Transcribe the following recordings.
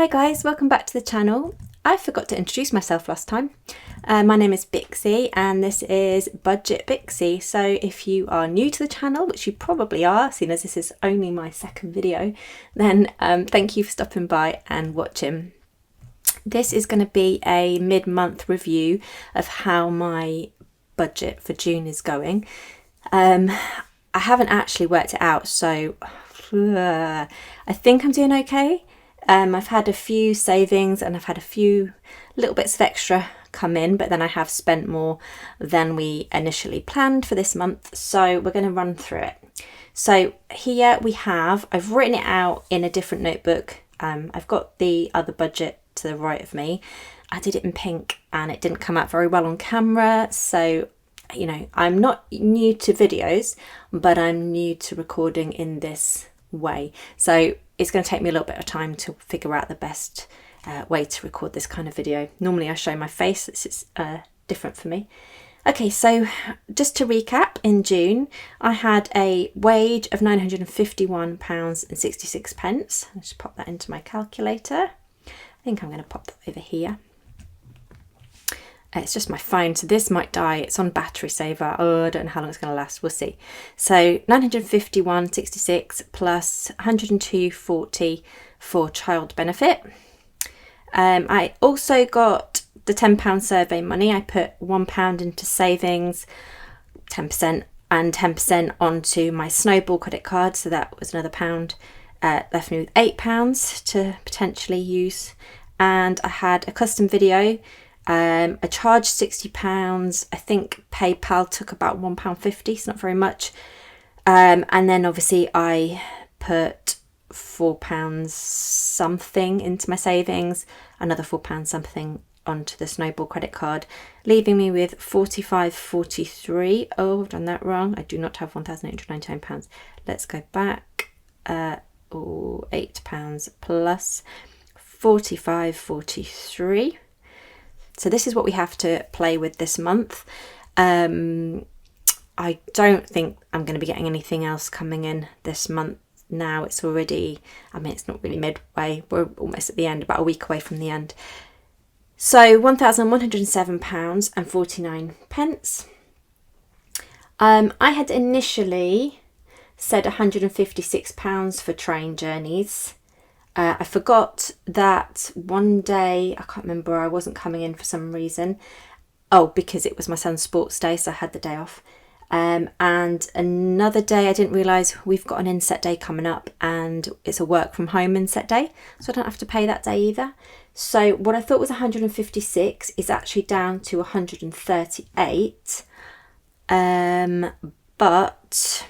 Hi guys, welcome back to the channel. I forgot to introduce myself last time. My name is Bixie and this is Budget Bixie. So if you are new to the channel, which you probably are, seeing as this is only my second video, then thank you for stopping by and watching. This is going to be a mid-month review of how my budget for June is going. I haven't actually worked it out, so I think I'm doing okay. I've had a few savings and I've had a few little bits of extra come in, but then I have spent more than we initially planned for this month. So we're going to run through it. So here we have, I've written it out in a different notebook. I've got the other budget to the right of me. I did it in pink and it didn't come out very well on camera. So, you know, I'm not new to videos, but I'm new to recording in this way. So it's going to take me a little bit of time to figure out the best way to record this kind of video. Normally I show my face, this is different for me. Okay, so just to recap, in June I had a wage of £951.66. I'll just pop that into my calculator. I think I'm going to pop that over here. It's just my phone, so this might die. It's on battery saver. Oh, I don't know how long it's going to last. We'll see. So 951.66 plus 102.40 for child benefit. I also got the £10 survey money. I put £1 into savings, 10%, and 10% onto my Snowball credit card. So that was another £1. Left me with £8 to potentially use. And I had a custom video. I charged £60. I think PayPal took about £1.50, so not very much. And then obviously I put £4 something into my savings, another £4 something onto the Snowball credit card, leaving me with £45.43. Oh, I've done that wrong. I do not have £1,899. Let's go back. £8 plus £45.43. So this is what we have to play with this month. I don't think I'm going to be getting anything else coming in this month now. It's already, I mean, it's not really midway. We're almost at the end, about a week away from the end. So £1,107.49. I had initially said £156 for train journeys. I forgot that one day, I can't remember, I wasn't coming in for some reason. Oh, because it was my son's sports day, so I had the day off. And another day I didn't realise we've got an inset day coming up and it's a work from home inset day, so I don't have to pay that day either. So what I thought was 156 is actually down to 138. But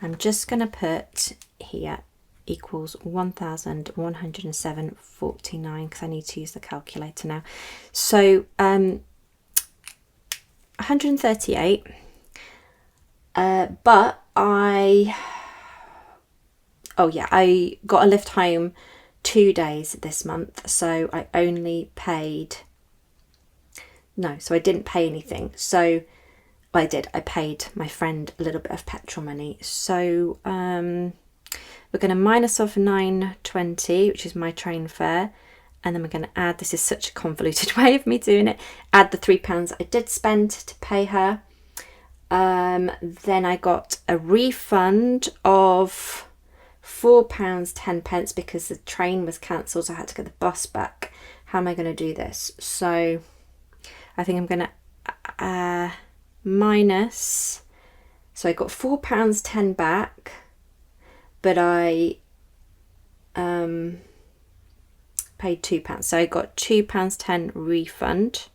I'm just going to put here equals 1,107.49 because I need to use the calculator now. So 138, but I got a lift home 2 days this month, so I only paid, so I didn't pay anything. So I paid my friend a little bit of petrol money. So we're going to minus off 9.20, which is my train fare, and then we're going to add, this is such a convoluted way of me doing it, add the £3 I did spend to pay her. Then I got a refund of £4.10 because the train was cancelled, so I had to get the bus back. How am I going to do this? So I think I'm going to minus, so I got £4.10 back, but I paid £2, so I got £2.10 refund.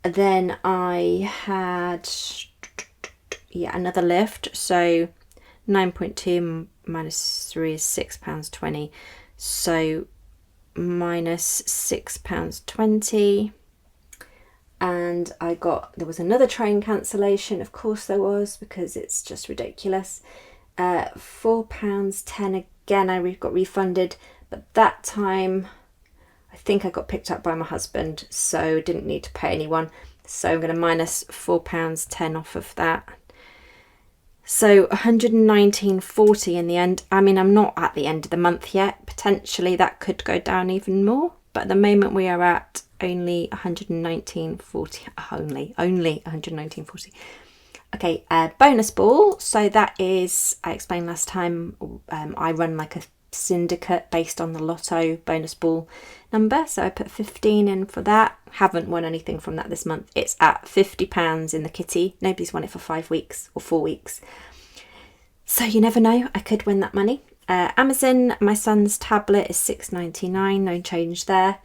Then I had another lift, so 9.2 minus 3 is £6.20, so minus £6.20. And there was another train cancellation, of course there was, because it's just ridiculous. £4.10 again, I got refunded, but that time I think I got picked up by my husband, so didn't need to pay anyone. So I'm going to minus £4.10 off of that. So 119.40 in the end. I mean, I'm not at the end of the month yet. Potentially that could go down even more. But at the moment we are at only 119.40. Only 119.40. Okay, bonus ball. So that is, I explained last time, I run like a syndicate based on the lotto bonus ball number. So I put 15 in for that. Haven't won anything from that this month. It's at £50 in the kitty. Nobody's won it for 5 weeks or 4 weeks. So you never know, I could win that money. Amazon, my son's tablet is £6.99, no change there.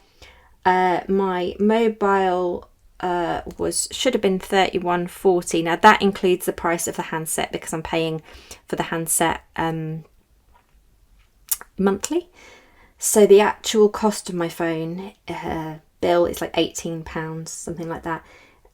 My mobile should have been £31.40. Now that includes the price of the handset because I'm paying for the handset monthly. So the actual cost of my phone bill is like £18, something like that.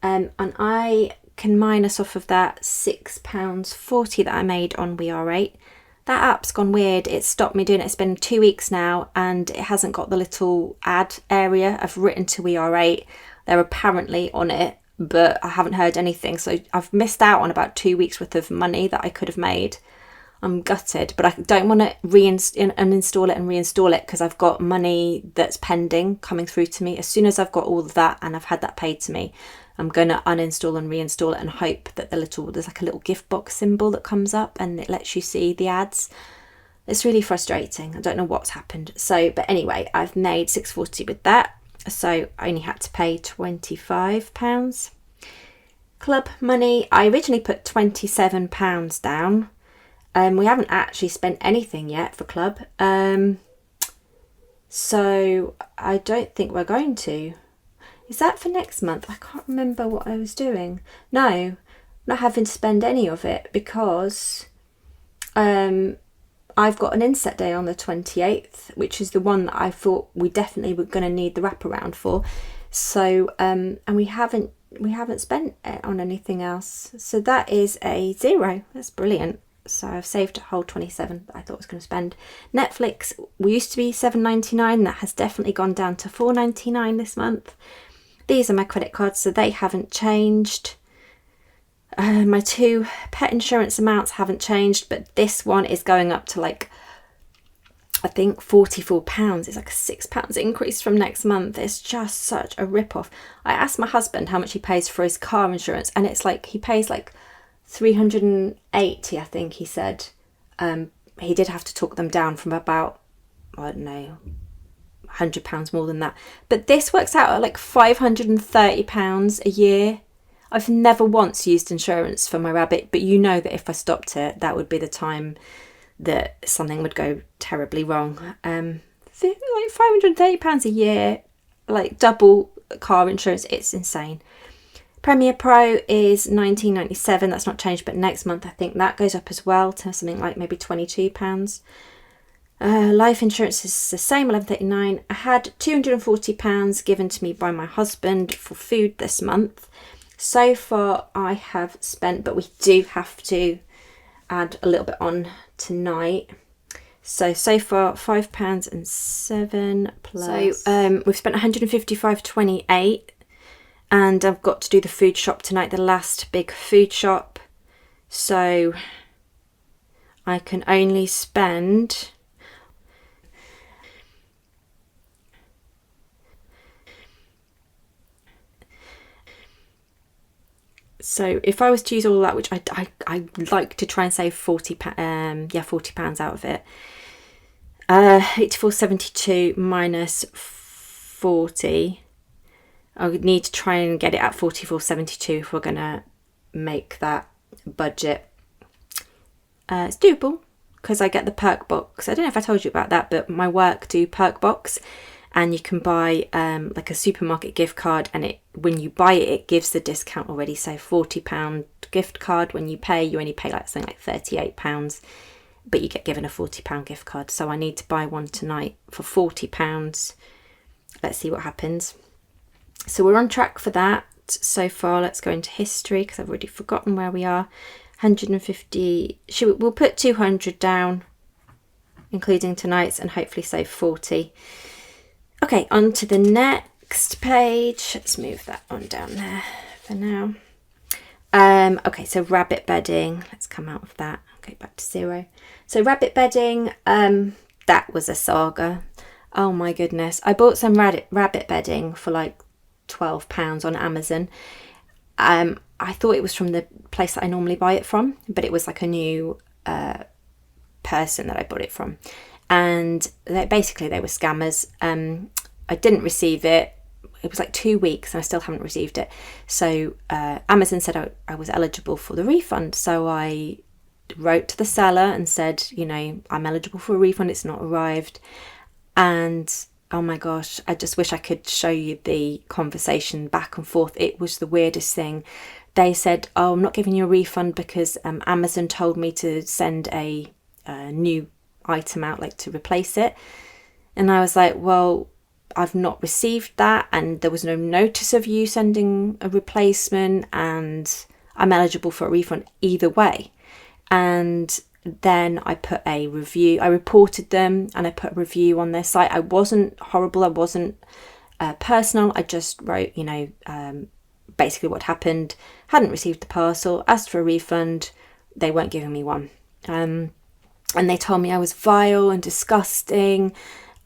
And I can minus off of that £6.40 that I made on We Are 8. That app's gone weird. It stopped me doing it. It's been 2 weeks now and it hasn't got the little ad area. I've written to We Are 8. They're apparently on it, but I haven't heard anything. So I've missed out on about 2 weeks worth of money that I could have made. I'm gutted, but I don't want to uninstall it and reinstall it because I've got money that's pending coming through to me. As soon as I've got all of that and I've had that paid to me, I'm going to uninstall and reinstall it and hope that there's like a little gift box symbol that comes up and it lets you see the ads. It's really frustrating. I don't know what's happened. So, but anyway, I've made £6.40 with that. So I only had to pay £25. Club money, I originally put £27 down. We haven't actually spent anything yet for club. So I don't think we're going to. Is that for next month? I can't remember what I was doing. No, I'm not having to spend any of it because I've got an inset day on the 28th, which is the one that I thought we definitely were going to need the wraparound for. So, and we haven't spent it on anything else. So that is a 0. That's brilliant. So I've saved a whole 27 that I thought I was going to spend. Netflix, we used to be £7.99. That has definitely gone down to £4.99 this month. These are my credit cards, so they haven't changed. My 2 pet insurance amounts haven't changed, but this one is going up to like, I think £44. It's like a £6 increase from next month. It's just such a rip-off. I asked my husband how much he pays for his car insurance, and it's like he pays like £380, I think he said. He did have to talk them down from about, I don't know, £100 more than that. But this works out at like £530 a year. I've never once used insurance for my rabbit, but you know that if I stopped it, that would be the time that something would go terribly wrong. Like £530 a year, like double car insurance, it's insane. Premier Pro is £19.97. That's not changed, but next month I think that goes up as well to something like maybe £22. Life insurance is the same, £11.39. I had £240 given to me by my husband for food this month. So far I have spent, but we do have to add a little bit on tonight. So far £5.07 plus. So we've spent £155.28. And I've got to do the food shop tonight, the last big food shop. So I can only spend so if I was to use all that, which I like to try and save £40 out of it. 84.72 minus 40. I would need to try and get it at 44.72 if we're going to make that budget. It's doable because I get the perk box. I don't know if I told you about that, but my work do perk box, and you can buy like a supermarket gift card, and when you buy it, it gives the discount already. So £40 gift card. When you pay, you only pay like something like £38, but you get given a £40 gift card. So I need to buy one tonight for £40. Let's see what happens. So we're on track for that so far. Let's go into history because I've already forgotten where we are. 150. We'll put 200 down, including tonight's, and hopefully save 40. Okay, on to the next page. Let's move that one down there for now. Okay, so rabbit bedding. Let's come out of that. Go back to 0. So rabbit bedding, that was a saga. Oh my goodness. I bought some rabbit bedding for like £12 on Amazon. I thought it was from the place that I normally buy it from, but it was like a new person that I bought it from. And they were scammers. I didn't receive it. It was like 2 weeks and I still haven't received it. So Amazon said I was eligible for the refund. So I wrote to the seller and said, I'm eligible for a refund. It's not arrived. And oh my gosh, I just wish I could show you the conversation back and forth. It was the weirdest thing. They said, oh, I'm not giving you a refund because Amazon told me to send a new item out, like to replace it. And I was like, well, I've not received that, and there was no notice of you sending a replacement, and I'm eligible for a refund either way. And then I put a review. I reported them and I put a review on their site. I wasn't horrible. I wasn't personal. I just wrote, basically what happened. Hadn't received the parcel, asked for a refund. They weren't giving me one. And they told me I was vile and disgusting,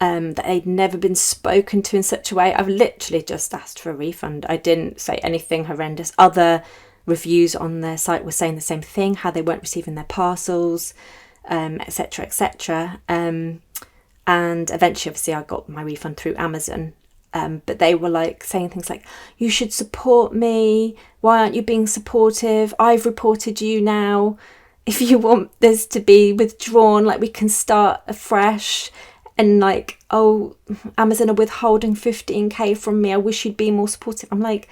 that they'd never been spoken to in such a way. I've literally just asked for a refund. I didn't say anything horrendous. Other reviews on their site were saying the same thing, how they weren't receiving their parcels, etc, etc. And eventually, obviously, I got my refund through Amazon. But they were like saying things like, you should support me. Why aren't you being supportive? I've reported you now. If you want this to be withdrawn, like we can start afresh. And like, oh, Amazon are withholding 15k from me. I wish you'd be more supportive. I'm like,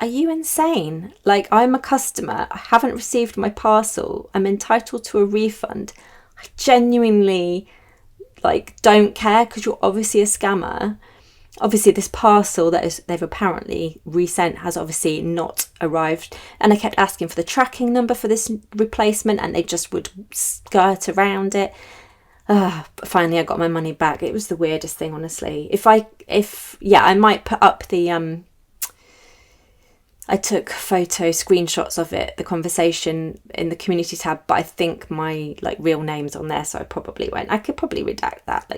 are you insane? Like, I'm a customer. I haven't received my parcel. I'm entitled to a refund. I genuinely don't care because you're obviously a scammer. Obviously, this parcel they've apparently resent has obviously not arrived. And I kept asking for the tracking number for this replacement and they just would skirt around it. But finally, I got my money back. It was the weirdest thing, honestly. I might put up the... I took photo screenshots of it, the conversation in the community tab, but I think my real name's on there, so I probably won't. I could probably redact that,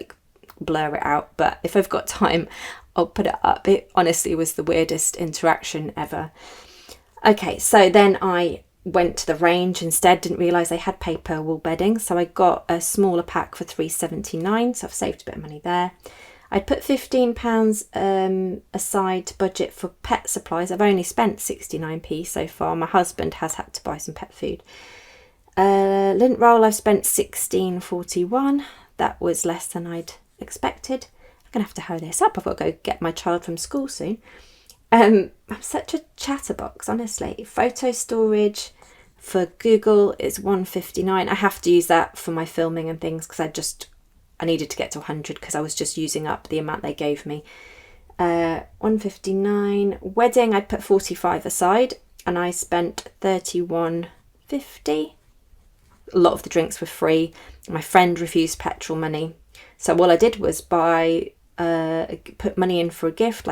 blur it out, but if I've got time, I'll put it up. It honestly was the weirdest interaction ever. Okay, so then I went to the Range instead, didn't realise they had paper wool bedding, so I got a smaller pack for £3.79, so I've saved a bit of money there. I'd put £15 aside to budget for pet supplies. I've only spent 69p so far. My husband has had to buy some pet food. Lint roll, I've spent £16.41. That was less than I'd expected. I'm going to have to hurry this up. I've got to go get my child from school soon. I'm such a chatterbox, honestly. Photo storage for Google is £1.59. I have to use that for my filming and things because I needed to get to 100 because I was just using up the amount they gave me. £1.59. Wedding, I'd put 45 aside and I spent £31.50. A lot of the drinks were free. My friend refused petrol money. So all I did was put money in for a gift,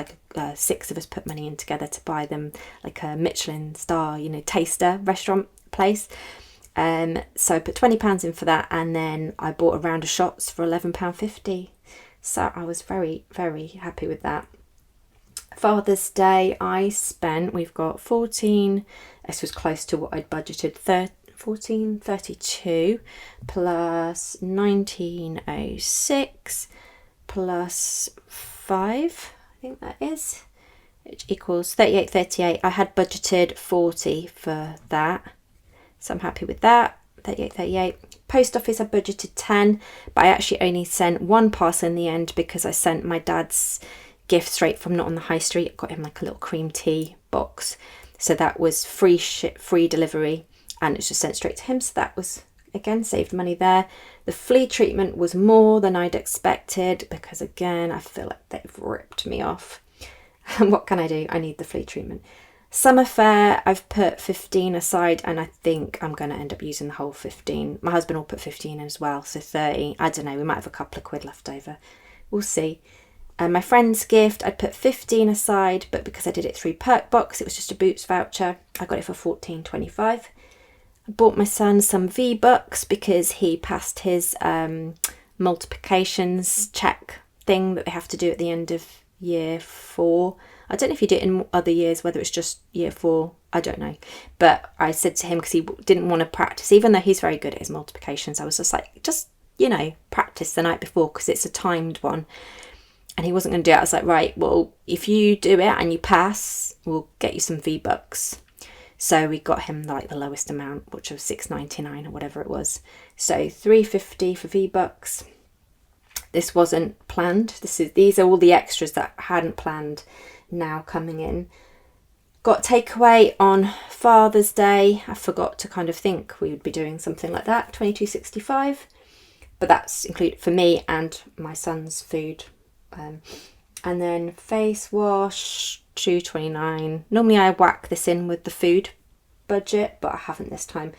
6 of us put money in together to buy them a Michelin star, taster restaurant place. So I put £20 in for that, and then I bought a round of shots for £11.50. So I was very, very happy with that. Father's Day, we've got 14, this was close to what I'd budgeted, 14.32 plus 19.06 plus 5, I think that is, which equals 38.38. I had budgeted 40 for that, so I'm happy with that. 38.38. Post office, I budgeted 10, but I actually only sent one parcel in the end because I sent my dad's gift straight from Not on the High Street. I got him a little cream tea box, so that was free delivery, and it's just sent straight to him, so that was, again, saved money there. The flea treatment was more than I'd expected because, again, I feel like they've ripped me off. What can I do? I need the flea treatment. Summer fair, I've put 15 aside and I think I'm going to end up using the whole 15. My husband will put 15 in as well, so 30. I don't know, we might have a couple of quid left over. We'll see. And my friend's gift, I'd put 15 aside, but because I did it through Perkbox, it was just a Boots voucher. I got it for $14.25. I bought my son some V-Bucks because he passed his multiplications check thing that they have to do at the end of year 4. I don't know if you do it in other years, whether it's just year 4, I don't know. But I said to him, because he didn't want to practice, even though he's very good at his multiplications, I was just like, just, practice the night before because it's a timed one. And he wasn't going to do it. I was like, right, well, if you do it and you pass, we'll get you some V-Bucks. So we got him like the lowest amount, which was $6.99 or whatever it was. So $3.50 for V-Bucks. This wasn't planned. These are all the extras that I hadn't planned now coming in. Got takeaway on Father's Day. I forgot to kind of think we would be doing something like that. $22.65. But that's included for me and my son's food. And then face wash, $2.29. Normally I whack this in with the food budget, but I haven't this time.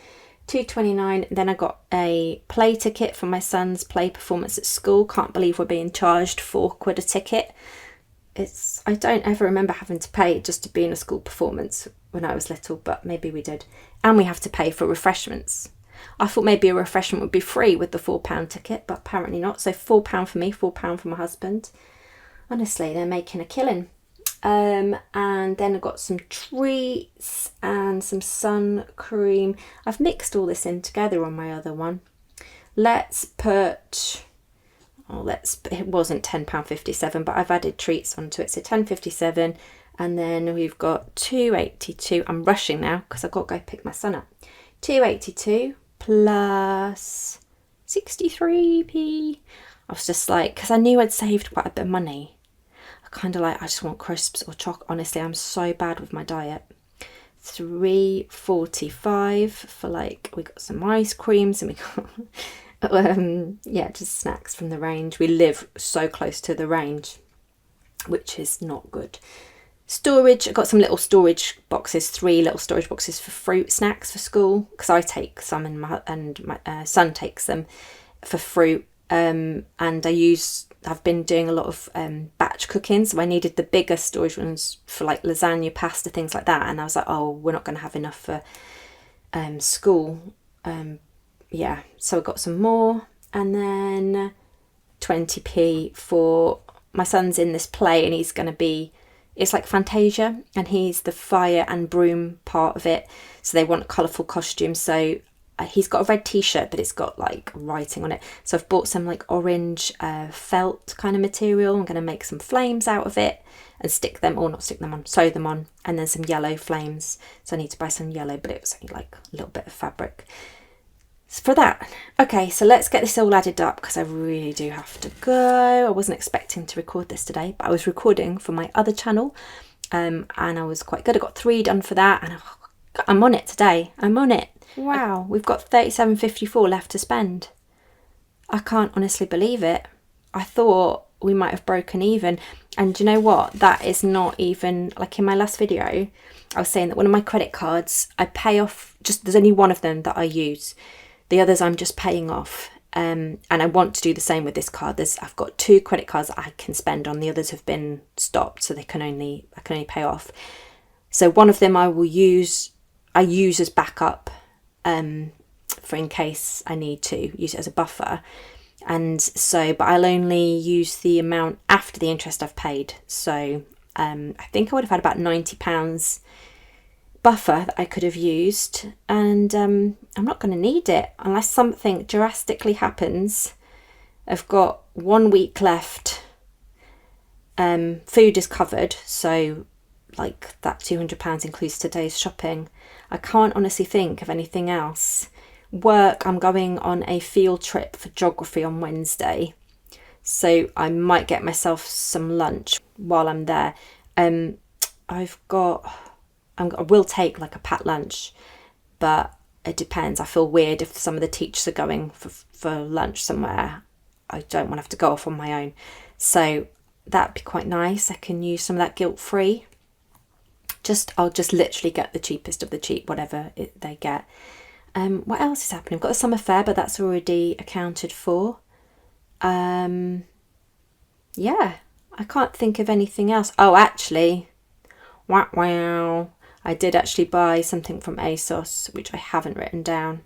$2.29. Then I got a play ticket for my son's play performance at school. Can't believe we're being charged £4 a ticket. I don't ever remember having to pay just to be in a school performance when I was little, but maybe we did. And we have to pay for refreshments. I thought maybe a refreshment would be free with the £4 ticket, but apparently not. So £4 for me, £4 for my husband. Honestly, they're making a killing. And then I got some treats and some sun cream. I've mixed all this in together on my other one. It wasn't £10.57, but I've added treats onto it. So £10.57. And then we've got $2.82. I'm rushing now because I've got to go pick my son up. $2.82 plus 63p. I was just like, because I knew I'd saved quite a bit of money. I just want crisps or chocolate. Honestly, I'm so bad with my diet. $3.45 for we got some ice creams and we got just snacks from the range. We live so close to the range, which is not good. Storage, I got some little storage boxes, 3 little storage boxes for fruit snacks for school, because I take some and my son takes them for fruit. And I've been doing a lot of batch cooking, so I needed the bigger storage ones for lasagna, pasta, things like that. And I was like, oh, we're not going to have enough for school. So I got some more, and then 20p for my son's in this play, and he's going to be. It's like Fantasia, and he's the fire and broom part of it. So they want colourful costumes. So he's got a red t-shirt, but it's got writing on it. So I've bought some orange felt kind of material. I'm going to make some flames out of it and sew them on. And then some yellow flames. So I need to buy some yellow, but it was only a little bit of fabric. For that. Okay, so let's get this all added up because I really do have to go. I wasn't expecting to record this today, but I was recording for my other channel, and I was quite good. I got 3 done for that, and I'm on it today. I'm on it. Wow, we've got $37.54 left to spend. I can't honestly believe it. I thought we might have broken even, and you know what? That is not even in my last video. I was saying that one of my credit cards, I pay off. There's only one of them that I use. The others I'm just paying off, and I want to do the same with this card. I've got 2 credit cards that I can spend on. The others have been stopped, so I can only pay off. So one of them I use as backup, for in case I need to use it as a buffer. And so, but I'll only use the amount after the interest I've paid. So I think I would have had about £90 buffer that I could have used, and I'm not going to need it unless something drastically happens. I've got 1 week left. Food is covered, so that £200 includes today's shopping. I can't honestly think of anything else. Work, I'm going on a field trip for geography on Wednesday, so I might get myself some lunch while I'm there. I will take a packed lunch, but it depends. I feel weird if some of the teachers are going for lunch somewhere. I don't want to have to go off on my own. So that'd be quite nice. I can use some of that guilt-free. I'll just literally get the cheapest of the cheap, whatever they get. What else is happening? I've got the summer fair, but that's already accounted for. Yeah, I can't think of anything else. Oh, actually, wow, I did actually buy something from ASOS, which I haven't written down.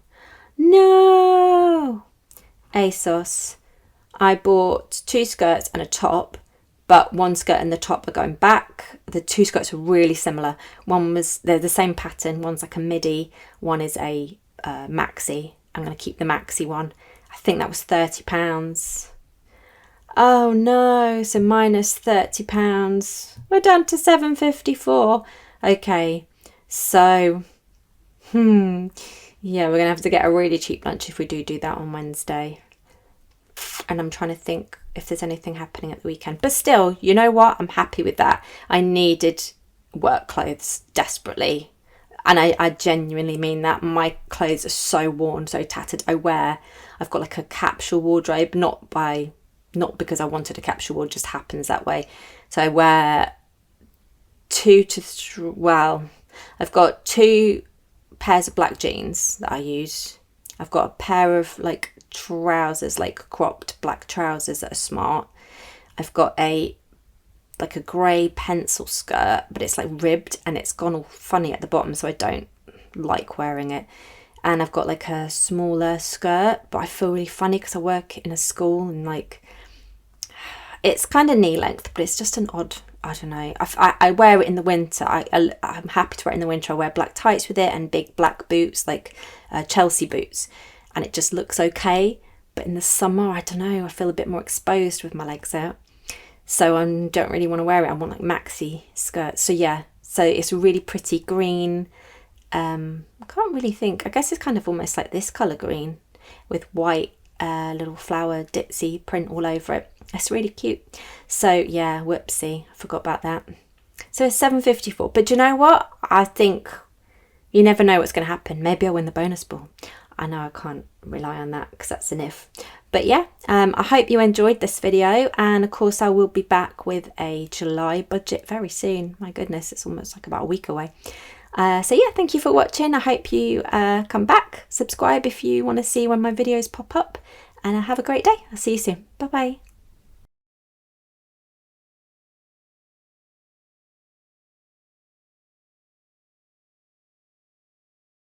No! ASOS. I bought 2 skirts and a top, but one skirt and the top are going back. The 2 skirts are really similar. They're the same pattern. One's like a midi, one is a maxi. I'm going to keep the maxi one. I think that was £30. Oh no, so minus £30. We're down to £7.54. Okay, so, yeah, we're going to have to get a really cheap lunch if we do that on Wednesday. And I'm trying to think if there's anything happening at the weekend. But still, you know what? I'm happy with that. I needed work clothes desperately. And I genuinely mean that. My clothes are so worn, so tattered. I've got like a capsule wardrobe, not because I wanted a capsule wardrobe, just happens that way. So I wear I've got 2 pairs of black jeans that I use. I've got a pair of like trousers, like cropped black trousers that are smart. I've got a grey pencil skirt, but it's like ribbed and it's gone all funny at the bottom, so I don't like wearing it. And I've got like a smaller skirt, but I feel really funny because I work in a school and like it's kind of knee length, but it's just an odd, I don't know. I wear it in the winter. I'm happy to wear it in the winter. I wear black tights with it and big black boots, like Chelsea boots, and it just looks okay. But in the summer, I don't know, I feel a bit more exposed with my legs out. So I don't really want to wear it. I want like maxi skirts. So yeah, so it's a really pretty green. I can't really think. I guess it's kind of almost like this colour green with white little flower ditzy print all over it. It's really cute. So yeah, whoopsie, I forgot about that. So it's £7.54. But do you know what? I think you never know what's going to happen. Maybe I'll win the bonus ball. I know I can't rely on that because that's an if. But yeah, I hope you enjoyed this video. And of course, I will be back with a July budget very soon. My goodness, it's almost like about a week away. So yeah, thank you for watching. I hope you come back. Subscribe if you want to see when my videos pop up. And have a great day. I'll see you soon. Bye-bye.